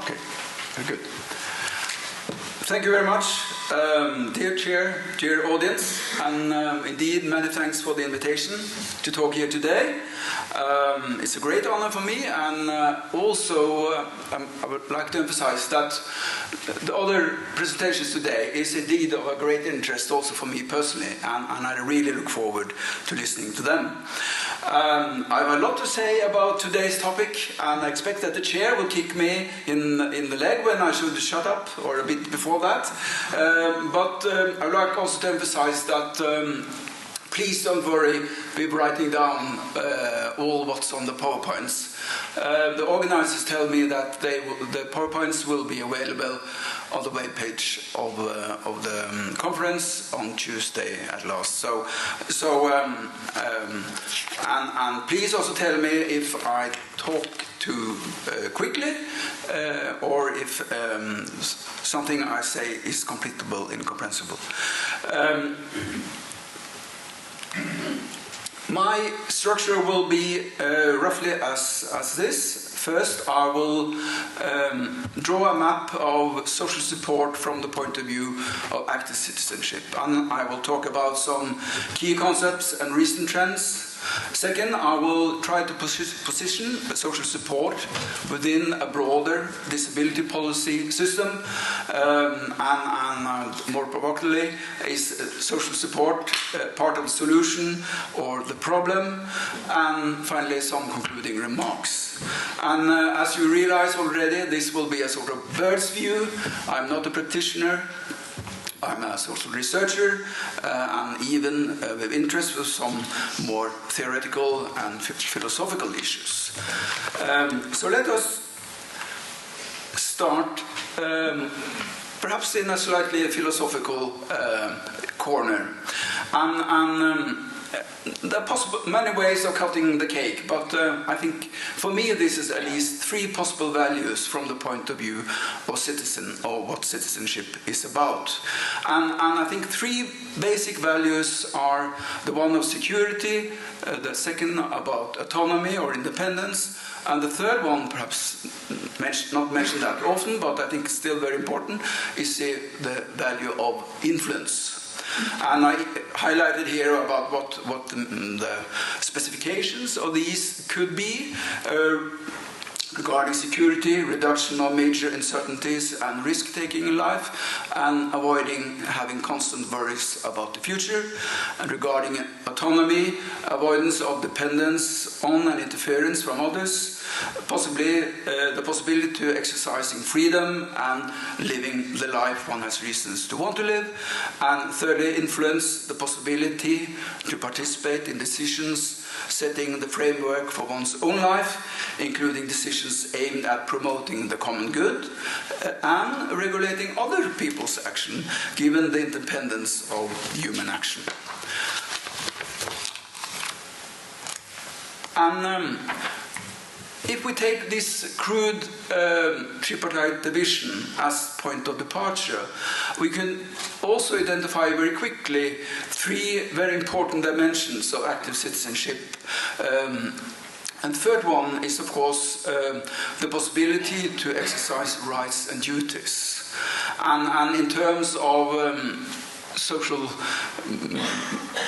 Okay, very good. Thank you very much, dear Chair, dear audience, and indeed many thanks for the invitation to talk here today. It's a great honor for me, and also I would like to emphasize that the other presentations today is indeed of a great interest also for me personally, and I really look forward to listening to them. I have a lot to say about today's topic, and I expect that the chair will kick me in the leg when I should shut up, or a bit before that. But I would like also to emphasize that please don't worry with writing down all what's on the PowerPoints. The organizers tell me that the PowerPoints will be available on the webpage of the conference on Tuesday at last. And please also tell me if I talk too quickly or if something I say is completable, incomprehensible. My structure will be roughly as this. First, I will draw a map of social support from the point of view of active citizenship, and I will talk about some key concepts and recent trends. Second, I will try to position social support within a broader disability policy system, and more provocatively, is social support part of the solution or the problem? And finally, some concluding remarks. And as you realize already, this will be a sort of bird's view. I'm not a practitioner. I'm a social researcher, and even with interest with some more theoretical and philosophical issues. So let us start, perhaps in a slightly philosophical corner. There are many ways of cutting the cake, but I think for me this is at least three possible values from the point of view of citizen, or what citizenship is about. And I think three basic values are the one of security, the second about autonomy or independence, and the third one, perhaps not mentioned that often, but I think still very important, is the value of influence. And I highlighted here about what the specifications of these could be regarding security, reduction of major uncertainties and risk-taking in life, and avoiding having constant worries about the future. And regarding autonomy, avoidance of dependence on and interference from others, possibly the possibility to exercising freedom and living the life one has reasons to want to live. And thirdly, influence, the possibility to participate in decisions setting the framework for one's own life, including decisions aimed at promoting the common good and regulating other people's action, given the independence of human action. And if we take this crude tripartite division as point of departure, we can also identify very quickly three very important dimensions of active citizenship. And the third one is, of course, the possibility to exercise rights and duties. And in terms of social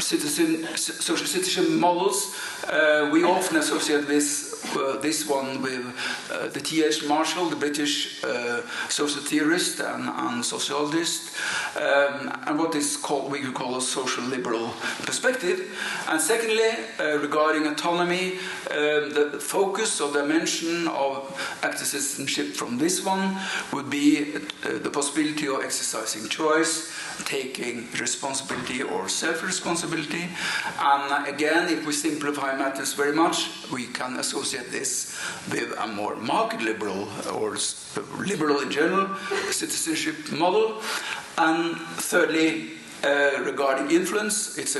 citizenship models, we often associate this one with the T.H. Marshall, the British social theorist and sociologist, and what is called, we could call a social liberal perspective. And secondly, regarding autonomy, the focus or dimension of active citizenship from this one would be the possibility of exercising choice, taking responsibility or self-responsibility. And again, if we simplify matters very much, we can associate this with a more market liberal or liberal in general citizenship model. And thirdly, regarding influence, it's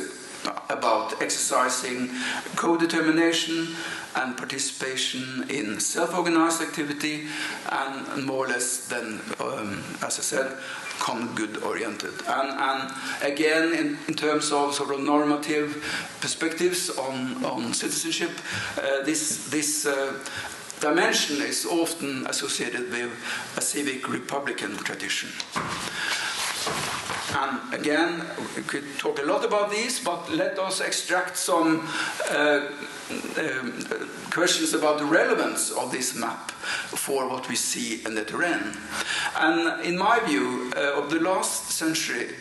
about exercising co-determination and participation in self-organized activity, and more or less then, as I said, common good oriented. And again, in terms of sort of normative perspectives on citizenship, this dimension is often associated with a civic republican tradition. And again, we could talk a lot about these, but let us extract some questions about the relevance of this map for what we see in the terrain. And in my view, of the last century,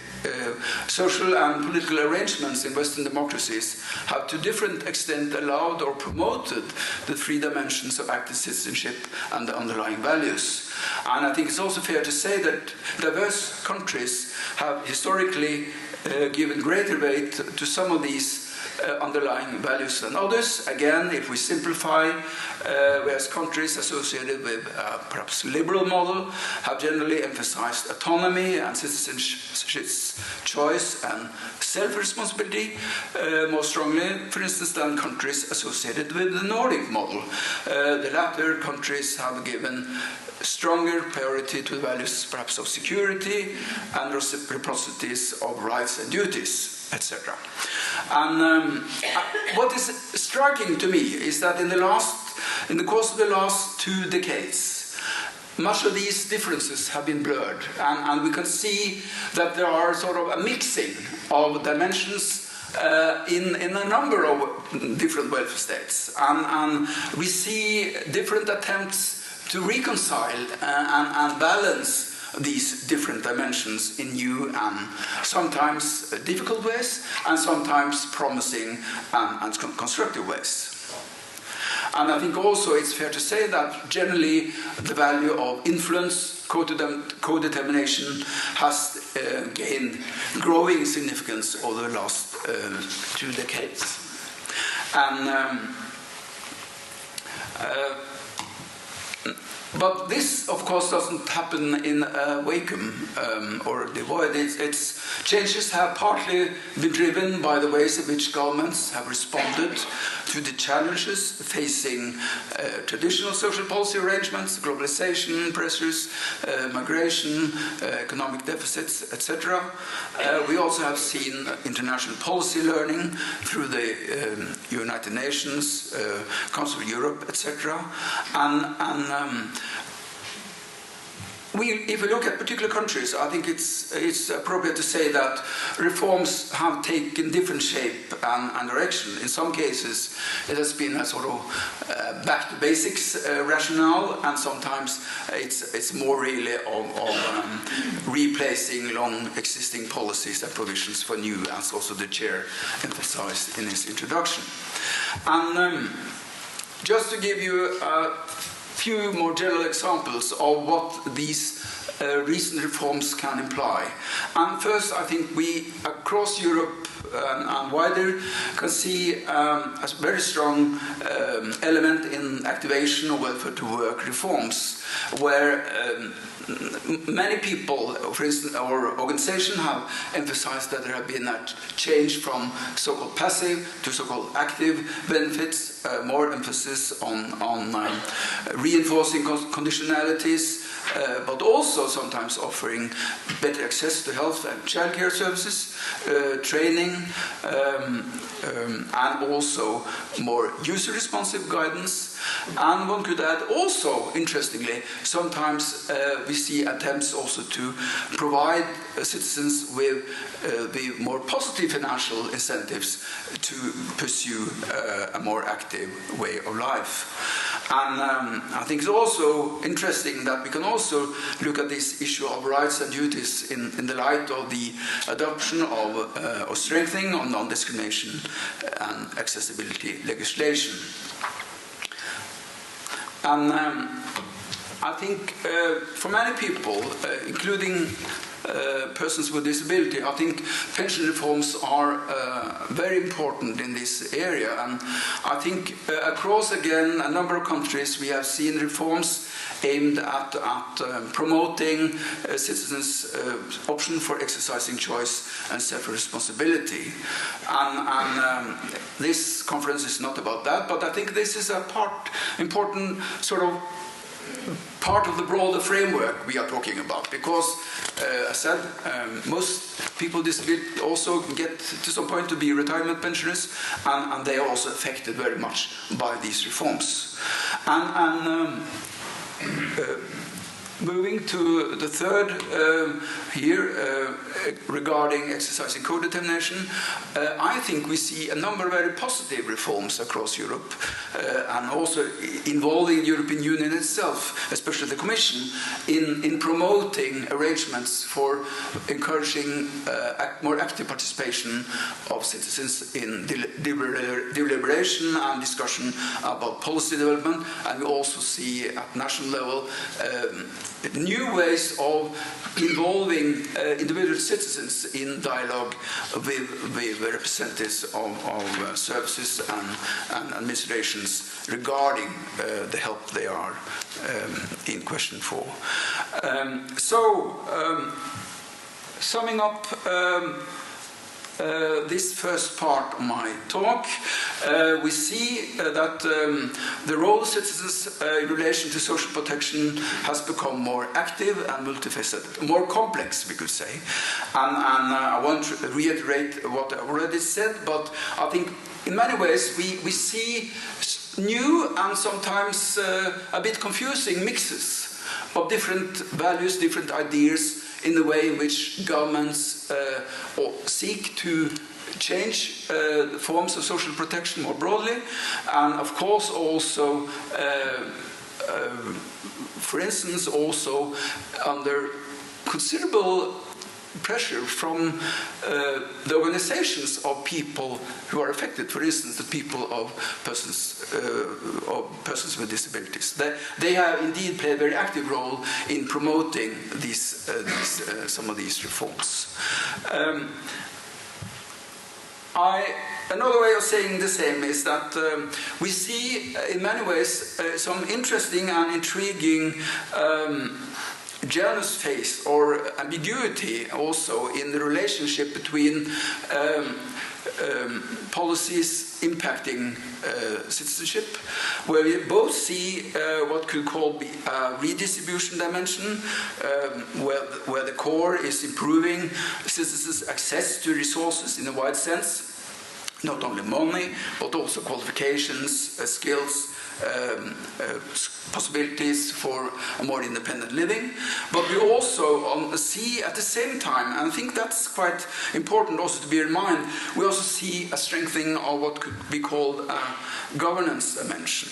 social and political arrangements in Western democracies have to different extent allowed or promoted the three dimensions of active citizenship and the underlying values. And I think it's also fair to say that diverse countries have historically given greater weight to some of these underlying values than others. Again, if we simplify, whereas countries associated with perhaps liberal model have generally emphasized autonomy and citizenship's choice and self-responsibility more strongly, for instance, than countries associated with the Nordic model. The latter countries have given stronger priority to the values perhaps of security and reciprocities of rights and duties, etc. And what is striking to me is that in the course of the last 2 decades, much of these differences have been blurred, and we can see that there are sort of a mixing of dimensions in a number of different welfare states, and we see different attempts to reconcile and balance these different dimensions in new and sometimes difficult ways, and sometimes promising and constructive ways. And I think also it's fair to say that generally the value of influence, co-determination, has gained growing significance over the last 2 decades. And but this, of course, doesn't happen in a vacuum or the void. Its changes have partly been driven by the ways in which governments have responded to the challenges facing traditional social policy arrangements, globalization pressures, migration, economic deficits, etc. We also have seen international policy learning through the United Nations, Council of Europe, etc. If we look at particular countries, I think it's appropriate to say that reforms have taken different shape and direction. In some cases, it has been a sort of back to basics rationale, and sometimes it's more really of replacing long existing policies and provisions for new, as also the chair emphasized in his introduction. And just to give you a few more general examples of what these recent reforms can imply. And first, I think we, across Europe and wider, can see a very strong element in activation of welfare to work reforms, where many people, for instance, our organization, have emphasized that there have been a change from so-called passive to so-called active benefits, more emphasis on reinforcing conditionalities, but also sometimes offering better access to health and childcare services, training, and also more user-responsive guidance. And one could add also, interestingly, sometimes we see attempts also to provide citizens with the more positive financial incentives to pursue a more active way of life. And I think it's also interesting that we can also look at this issue of rights and duties in the light of the adoption of strengthening of non-discrimination and accessibility legislation. And I think for many people, including persons with disability, I think pension reforms are very important in this area. And I think across, again, a number of countries, we have seen reforms aimed at promoting citizens' option for exercising choice and self-responsibility. And this conference is not about that, but I think this is a important sort of part of the broader framework we are talking about, because, as I said, most people with disability also get to some point to be retirement pensioners, and they are also affected very much by these reforms. And moving to the third here, regarding exercising co-determination, I think we see a number of very positive reforms across Europe, and also involving the European Union itself, especially the Commission, in promoting arrangements for encouraging more active participation of citizens in deliberation and discussion about policy development. And we also see at national level new ways of involving individual citizens in dialogue with representatives of services and administrations regarding the help they are in question for. Summing up this first part of my talk, we see that the role of citizens in relation to social protection has become more active and multifaceted, more complex, we could say. And I won't reiterate what I already said, but I think in many ways we see new and sometimes a bit confusing mixes of different values, different ideas, in the way in which governments seek to change forms of social protection more broadly, and of course also, for instance, also under considerable pressure from the organizations of people who are affected, for instance, the people of persons with disabilities. They have indeed played a very active role in promoting some of these reforms. Another way of saying the same is that we see in many ways some interesting and intriguing Janus phase or ambiguity also in the relationship between policies impacting citizenship, where we both see what could call a redistribution dimension, where the core is improving citizens' access to resources in a wide sense, not only money, but also qualifications, skills, possibilities for a more independent living. But we also see at the same time, and I think that's quite important also to bear in mind, we also see a strengthening of what could be called a governance dimension.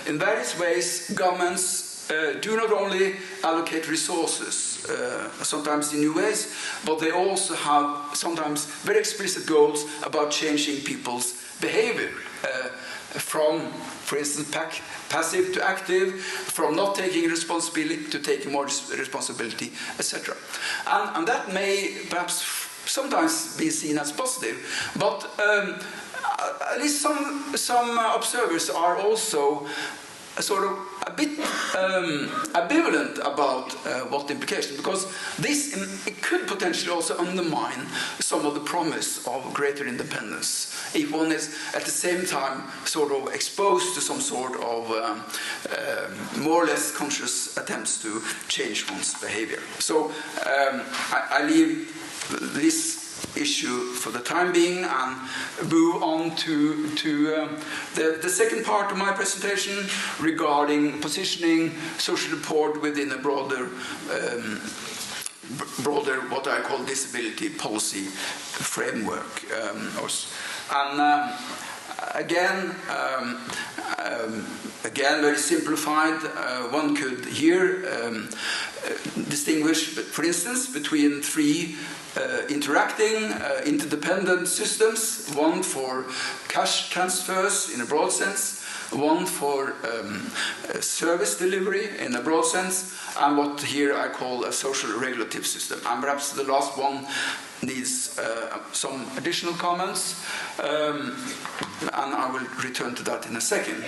In various ways, governments do not only allocate resources, sometimes in new ways, but they also have sometimes very explicit goals about changing people's behavior. From, for instance, passive to active, from not taking responsibility to taking more responsibility, etc. And that may perhaps sometimes be seen as positive, but at least some observers are also sort of a bit ambivalent about what the implication, because it could potentially also undermine some of the promise of greater independence if one is at the same time sort of exposed to some sort of more or less conscious attempts to change one's behavior. So I leave this issue for the time being and move on to the second part of my presentation regarding positioning social support within a broader what I call disability policy framework. Again, very simplified, one could here distinguish, for instance, between three interacting, interdependent systems, one for cash transfers in a broad sense, one for service delivery in a broad sense, and what here I call a social regulative system. And perhaps the last one needs some additional comments, and I will return to that in a second.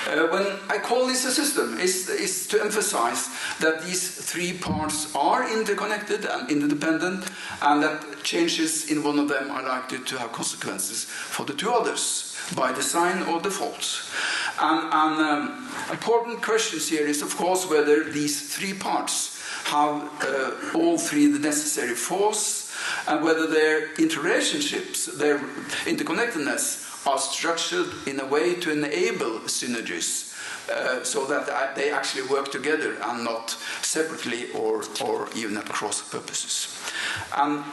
When I call this a system, is to emphasize that these three parts are interconnected and interdependent, and that changes in one of them are likely to have consequences for the two others, by design or default. And important questions here is, of course, whether these three parts have all three the necessary force, and whether their interrelationships, their interconnectedness, are structured in a way to enable synergies so that they actually work together and not separately or even at cross purposes. And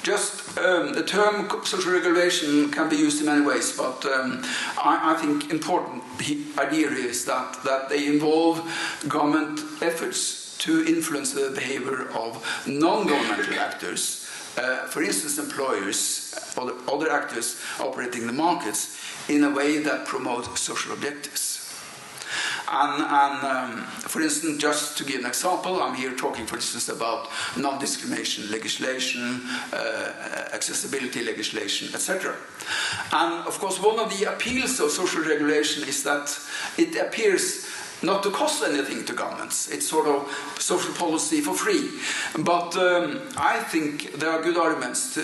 the term social regulation can be used in many ways, but I think important idea is that they involve government efforts to influence the behavior of non-governmental actors, for instance employers, other actors operating the markets, in a way that promotes social objectives. And for instance, just to give an example, I'm here talking, for instance, about non-discrimination legislation, accessibility legislation, etc. And of course, one of the appeals of social regulation is that it appears not to cost anything to governments. It's sort of social policy for free. But I think there are good arguments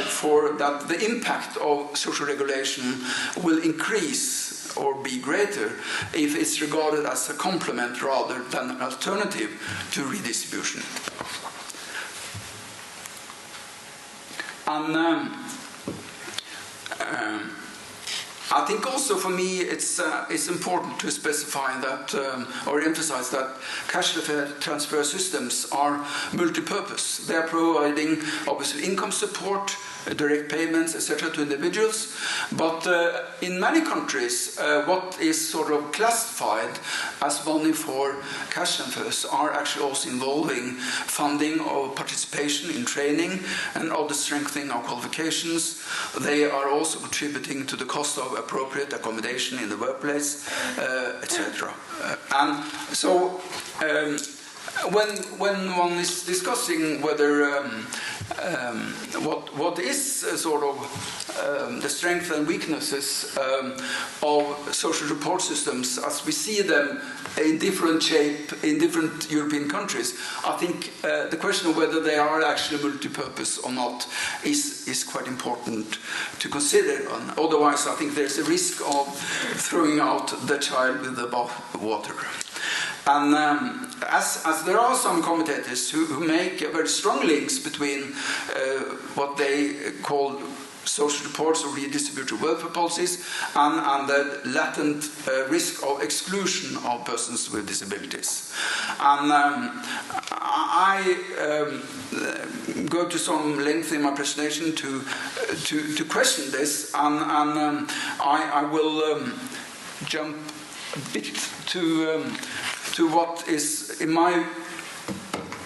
for that the impact of social regulation will increase or be greater if it's regarded as a complement rather than an alternative to redistribution. And I think also for me it's important to specify that or emphasize that cash transfer systems are multi-purpose. They are providing obviously income support, direct payments, etc. to individuals, but in many countries what is sort of classified as money for cash transfers are actually also involving funding of participation in training and other strengthening of qualifications. They are also contributing to the cost of appropriate accommodation in the workplace, etc. And so when one is discussing whether what is sort of the strengths and weaknesses of social support systems as we see them in different shape in different European countries, I think the question of whether they are actually multi-purpose or not is quite important to consider. And otherwise, I think there's a risk of throwing out the child with the water. And as there are some commentators who make very strong links between what they call social supports or redistributive welfare policies and the latent risk of exclusion of persons with disabilities. And I go to some length in my presentation to question this, and I will jump a bit to what is, in my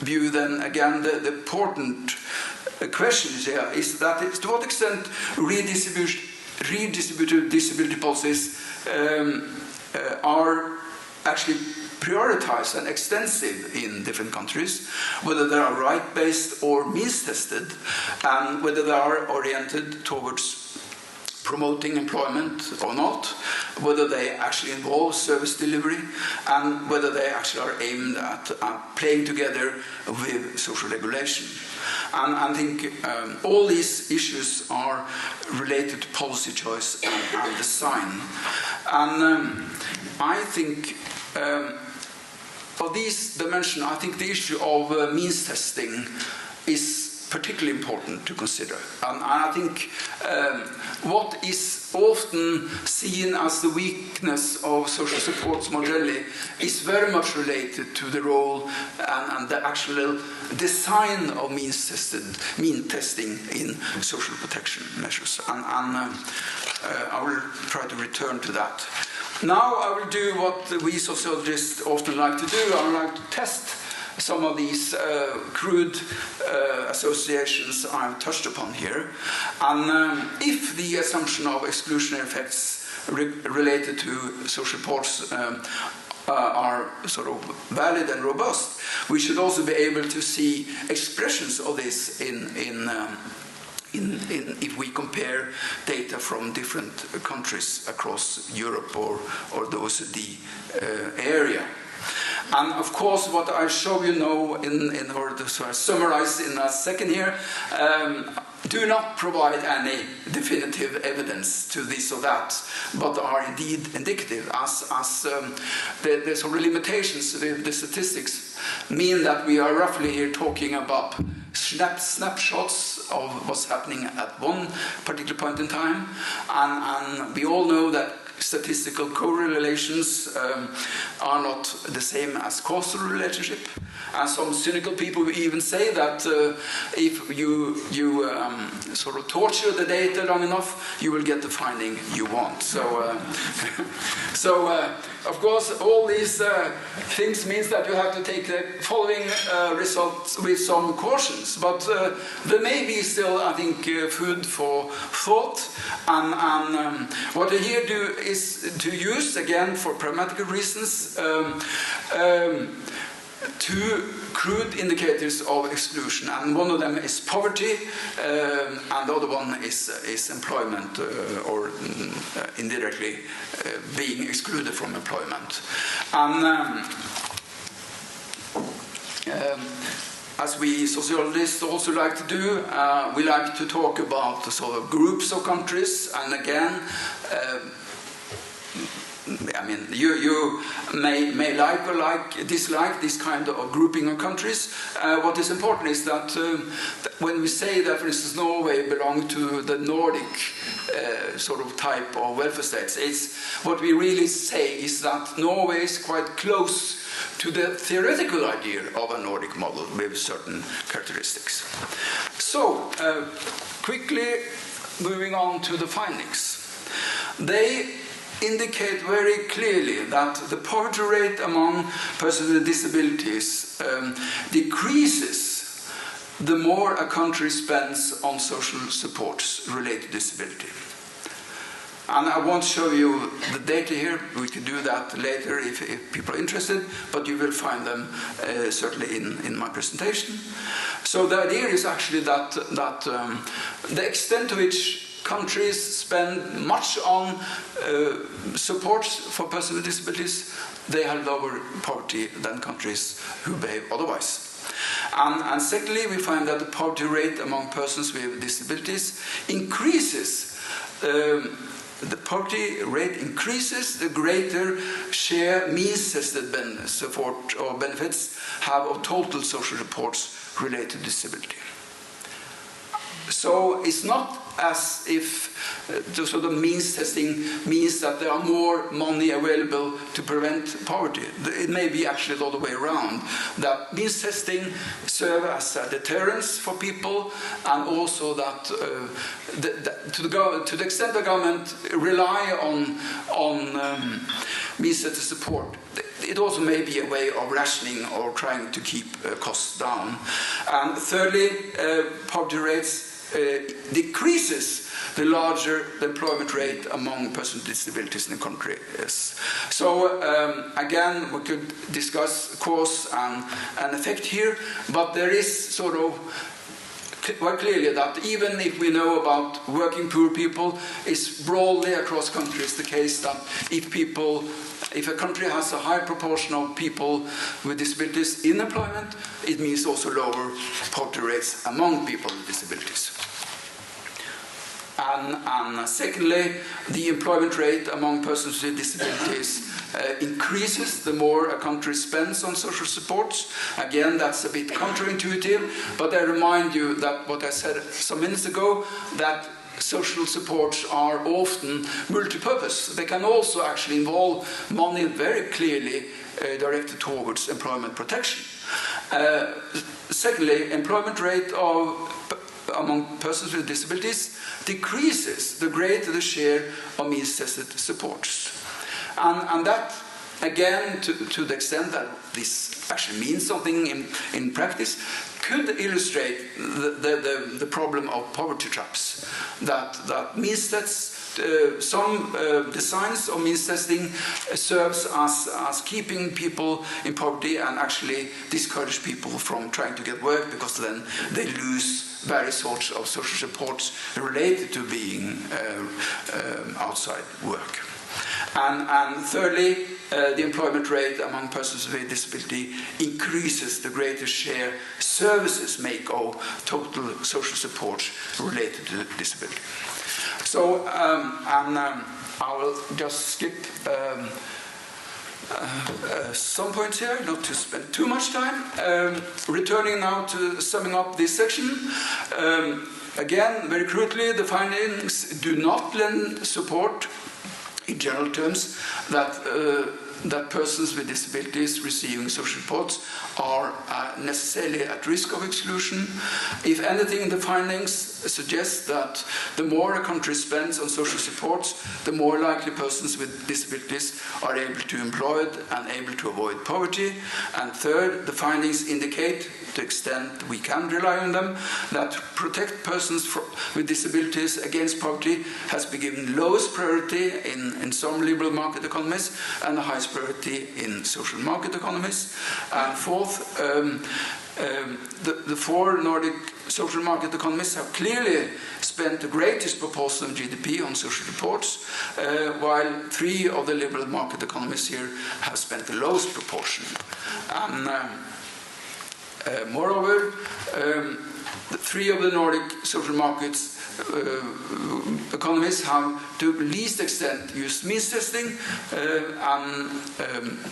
view, then again the important question here is that to what extent redistributive disability policies are actually prioritized and extensive in different countries, whether they are right-based or means-tested, and whether they are oriented towards promoting employment or not, whether they actually involve service delivery, and whether they actually are aimed at playing together with social regulation. And I think all these issues are related to policy choice and design. And I think for these dimensions, I think the issue of means testing is particularly important to consider. And I think what is often seen as the weakness of social supports more generally is very much related to the role and the actual design of means testing in social protection measures. And I will try to return to that. Now I will do what we sociologists often like to do. I would like to test some of these crude associations I've touched upon here. And if the assumption of exclusionary effects related to social supports are sort of valid and robust, we should also be able to see expressions of this if we compare data from different countries across Europe or the OECD area. And of course, what I show you now, in order to sort of summarize in a second here, do not provide any definitive evidence to this or that, but are indeed indicative, as the sort of limitations of the statistics mean that we are roughly here talking about snapshots of what's happening at one particular point in time, and we all know that statistical correlations are not the same as causal relationship. And some cynical people even say that if you sort of torture the data long enough, you will get the finding you want. So, of course, all these things means that you have to take the following results with some cautions. But there may be still, I think, food for thought. And what I here do is to use, again, for pragmatic reasons, two crude indicators of exclusion, and one of them is poverty, and the other one is employment, or indirectly being excluded from employment. And as we sociologists also like to do, we like to talk about the sort of groups of countries, and again, I mean, you may like or dislike this kind of grouping of countries. What is important is that when we say that, for instance, Norway belongs to the Nordic sort of type of welfare states, what we really say is that Norway is quite close to the theoretical idea of a Nordic model with certain characteristics. So, quickly moving on to the findings. They indicate very clearly that the poverty rate among persons with disabilities decreases the more a country spends on social supports related to disability. And I won't show you the data here. We can do that later if people are interested, but you will find them certainly in my presentation. So the idea is actually that the extent to which countries spend much on support for persons with disabilities, they have lower poverty than countries who behave otherwise. And secondly, we find that the poverty rate among persons with disabilities increases. The poverty rate increases the greater share means-tested support or benefits have of total social supports related to disability. So it's not as if the sort of means testing means that there are more money available to prevent poverty. It may be actually the other way around, that means testing serves as a deterrence for people, and also that to the extent the government rely on means tested support, it also may be a way of rationing or trying to keep costs down. And thirdly, poverty rates decreases the larger the employment rate among persons with disabilities in the country is. So again, we could discuss cause and effect here, but there is sort of quite clearly that even if we know about working poor people, it's broadly across countries the case that if a country has a high proportion of people with disabilities in employment, it means also lower poverty rates among people with disabilities. And secondly, the employment rate among persons with disabilities increases the more a country spends on social supports. Again, that's a bit counterintuitive, but I remind you that what I said some minutes ago, that social supports are often multi-purpose. They can also actually involve money very clearly directed towards employment protection. Secondly, employment rate among persons with disabilities decreases the greater the share of means-tested supports. And that, again, to the extent that this actually means something in practice, could illustrate the problem of poverty traps. That means that some designs of means testing serves as keeping people in poverty and actually discourage people from trying to get work, because then they lose various sorts of social supports related to being outside work. And thirdly, the employment rate among persons with disability increases the greater share services make of total social support related to disability. So, I will just skip some points here, not to spend too much time. Returning now to summing up this section. Again, very crudely, the findings do not lend support in general terms, that that persons with disabilities receiving social supports are necessarily at risk of exclusion. If anything, the findings suggest that the more a country spends on social supports, the more likely persons with disabilities are able to be employed and able to avoid poverty. And third, the findings indicate, to the extent we can rely on them, that protect persons with disabilities against poverty has been given lowest priority in some liberal market economies and the highest priority in social market economies. And fourth, the four Nordic social market economies have clearly spent the greatest proportion of GDP on social supports, while three of the liberal market economies here have spent the lowest proportion. And moreover, the three of the Nordic social markets economies have, to the least extent, used means testing, and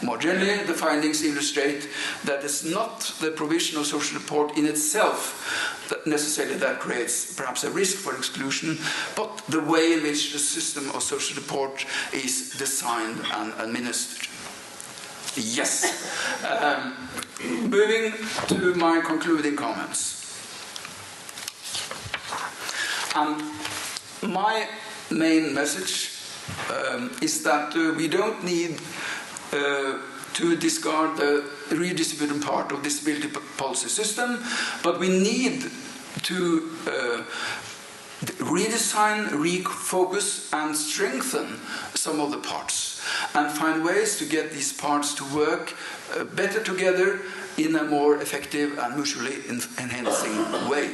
more generally, the findings illustrate that it's not the provision of social support in itself that necessarily that creates perhaps a risk for exclusion, but the way in which the system of social support is designed and administered. Yes. Moving to my concluding comments. My main message is that we don't need to discard the redistributive part of disability policy system, but we need to redesign, refocus and strengthen some of the parts and find ways to get these parts to work better together in a more effective and mutually enhancing way.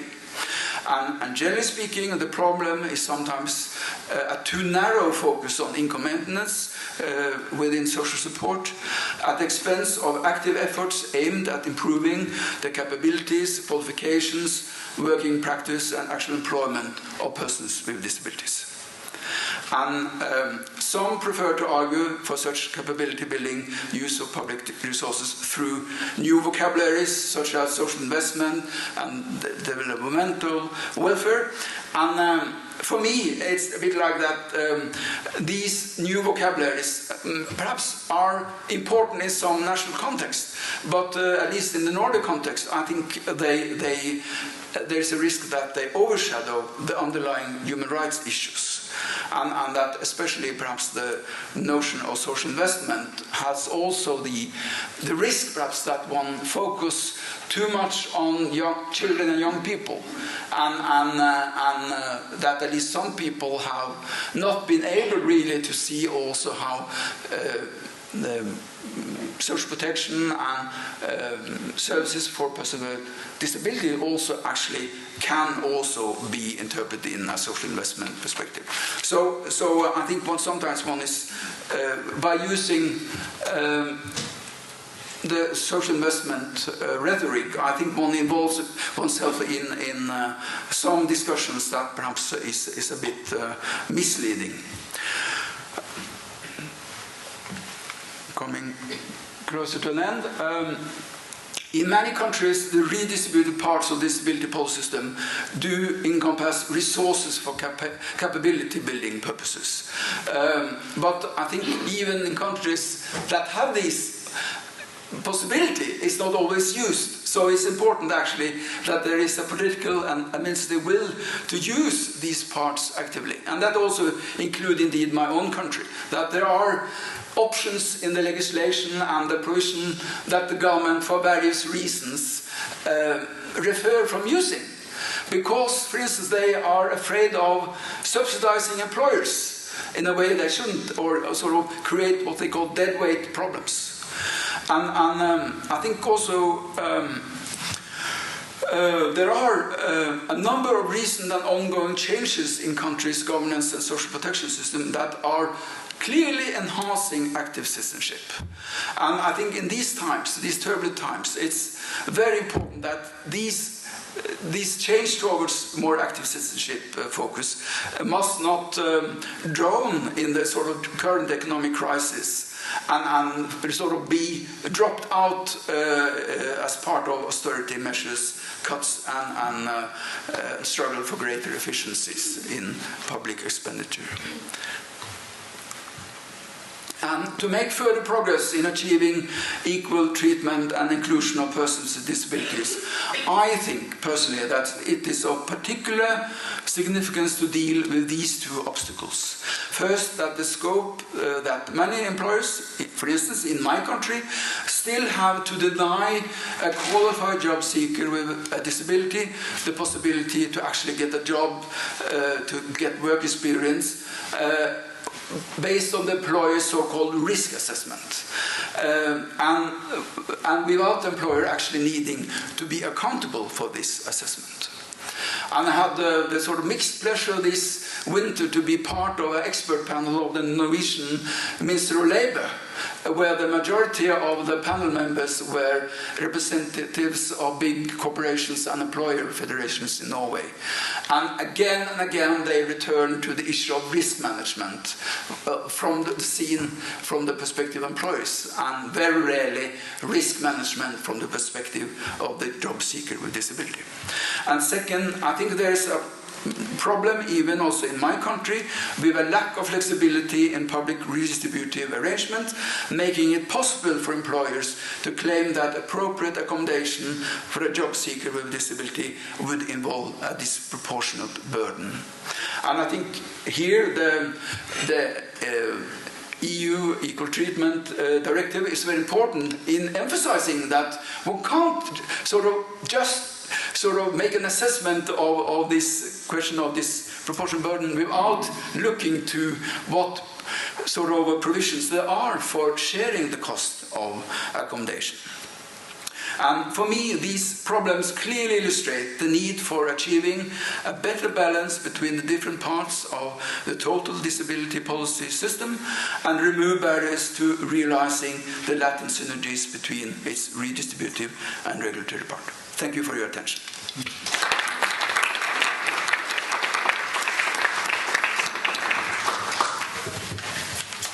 And generally speaking, the problem is sometimes a too narrow focus on income maintenance within social support at the expense of active efforts aimed at improving the capabilities, qualifications, working practice and actual employment of persons with disabilities. And some prefer to argue for such capability building use of public resources through new vocabularies such as social investment and developmental welfare. And for me, it's a bit like that. These new vocabularies perhaps are important in some national context, but at least in the Nordic context, I think there's a risk that they overshadow the underlying human rights issues. And that especially perhaps the notion of social investment has also the risk perhaps that one focus too much on young children and young people, and that at least some people have not been able really to see also how the social protection and services for persons with disability also actually can also be interpreted in a social investment perspective. So I think sometimes one is by using the social investment rhetoric, I think one involves oneself in some discussions that perhaps is a bit misleading. Coming closer to an end. In many countries, the redistributed parts of the disability policy system do encompass resources for capability building purposes. But I think even in countries that have this possibility, it's not always used. So it's important actually that there is a political and administrative will to use these parts actively. And that also includes indeed my own country, that there are options in the legislation and the provision that the government, for various reasons, refer from using. Because, for instance, they are afraid of subsidizing employers in a way they shouldn't, or sort of create what they call deadweight problems. And I think also there are a number of recent and ongoing changes in countries' governance and social protection system that are clearly enhancing active citizenship. And I think in these times, these turbulent times, it's very important that these change towards more active citizenship focus must not drown in the sort of current economic crisis and sort of be dropped out as part of austerity measures, cuts and struggle for greater efficiencies in public expenditure. And to make further progress in achieving equal treatment and inclusion of persons with disabilities, I think personally that it is of particular significance to deal with these two obstacles. First, that the scope that many employers, for instance in my country, still have to deny a qualified job seeker with a disability the possibility to actually get a job, to get work experience, based on the employer's so-called risk assessment, and without the employer actually needing to be accountable for this assessment. And I had the sort of mixed pleasure this winter to be part of an expert panel of the Norwegian Minister of Labour, where the majority of the panel members were representatives of big corporations and employer federations in Norway. And again they returned to the issue of risk management from the perspective of employers, and very rarely risk management from the perspective of the job seeker with disability. And second, I think there is a problem, even also in my country, with a lack of flexibility in public redistributive arrangements, making it possible for employers to claim that appropriate accommodation for a job seeker with disability would involve a disproportionate burden. And I think here the EU Equal Treatment Directive is very important in emphasizing that one can't just make an assessment of this question of this proportion burden without looking to what sort of provisions there are for sharing the cost of accommodation. And for me, these problems clearly illustrate the need for achieving a better balance between the different parts of the total disability policy system and remove barriers to realizing the latent synergies between its redistributive and regulatory part. Thank you for your attention.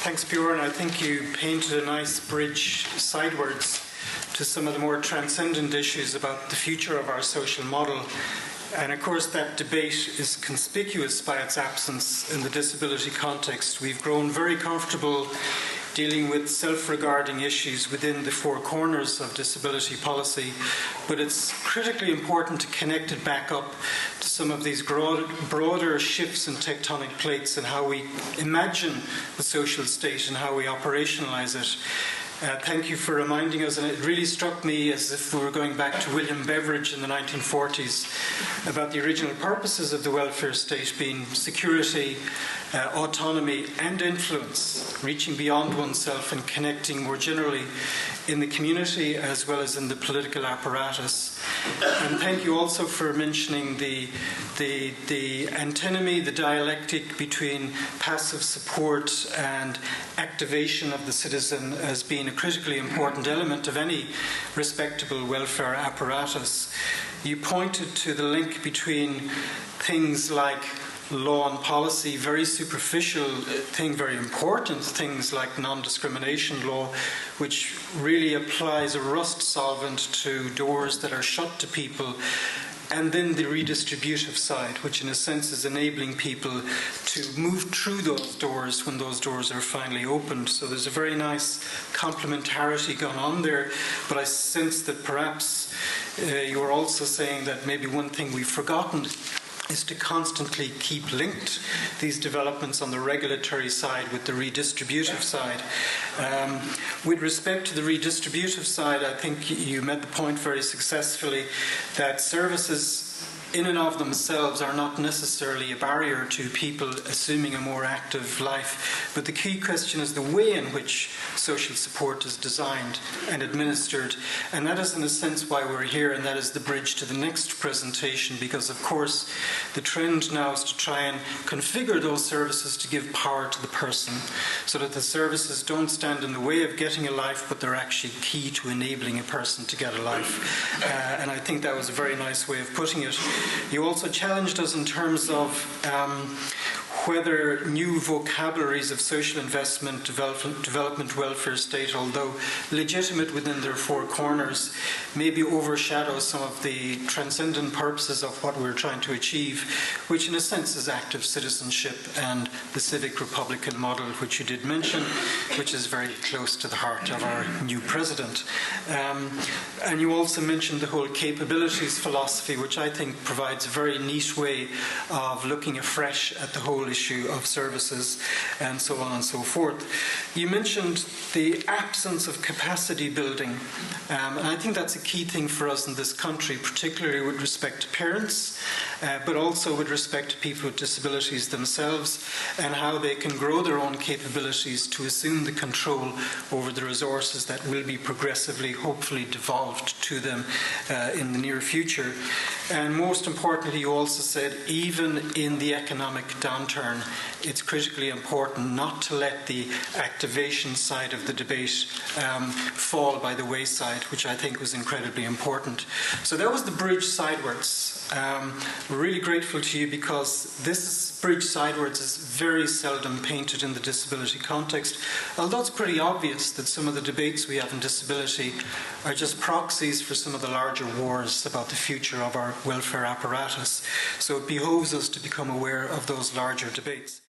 Thanks, Bjorn. I think you painted a nice bridge sidewards to some of the more transcendent issues about the future of our social model. And of course, that debate is conspicuous by its absence in the disability context. We've grown very comfortable dealing with self-regarding issues within the four corners of disability policy, but it's critically important to connect it back up to some of these broader shifts in tectonic plates and how we imagine the social state and how we operationalize it. Thank you for reminding us, and it really struck me as if we were going back to William Beveridge in the 1940s about the original purposes of the welfare state being security, autonomy and influence, reaching beyond oneself and connecting more generally in the community as well as in the political apparatus. And thank you also for mentioning the antinomy, the dialectic between passive support and activation of the citizen as being a critically important element of any respectable welfare apparatus. You pointed to the link between things like law and policy, very superficial thing, very important things like non-discrimination law, which really applies a rust solvent to doors that are shut to people, and then the redistributive side, which in a sense is enabling people to move through those doors when those doors are finally opened. So there's a very nice complementarity going on there, but I sense that perhaps you were also saying that maybe one thing we've forgotten is to constantly keep linked these developments on the regulatory side with the redistributive side. With respect to the redistributive side, I think you made the point very successfully that services in and of themselves are not necessarily a barrier to people assuming a more active life, but the key question is the way in which social support is designed and administered, and that is in a sense why we're here, and that is the bridge to the next presentation, because of course the trend now is to try and configure those services to give power to the person so that the services don't stand in the way of getting a life, but they're actually key to enabling a person to get a life. And I think that was a very nice way of putting it. You also challenged us in terms of whether new vocabularies of social investment, development, welfare state, although legitimate within their four corners, maybe overshadow some of the transcendent purposes of what we're trying to achieve, which in a sense is active citizenship and the civic republican model, which you did mention, which is very close to the heart of our new president. And you also mentioned the whole capabilities philosophy, which I think provides a very neat way of looking afresh at the whole issue of services and so on and so forth. You mentioned the absence of capacity building, and I think that's a key thing for us in this country, particularly with respect to parents, but also with respect to people with disabilities themselves and how they can grow their own capabilities to assume the control over the resources that will be progressively, hopefully, devolved to them in the near future. And most importantly, you also said, even in the economic downturn, it's critically important not to let the activation side of the debate fall by the wayside, which I think was incredibly important. So that was the bridge sidewards. We're really grateful to you because this bridge sidewards is very seldom painted in the disability context, although it's pretty obvious that some of the debates we have in disability are just proxies for some of the larger wars about the future of our welfare apparatus. So it behoves us to become aware of those larger debates.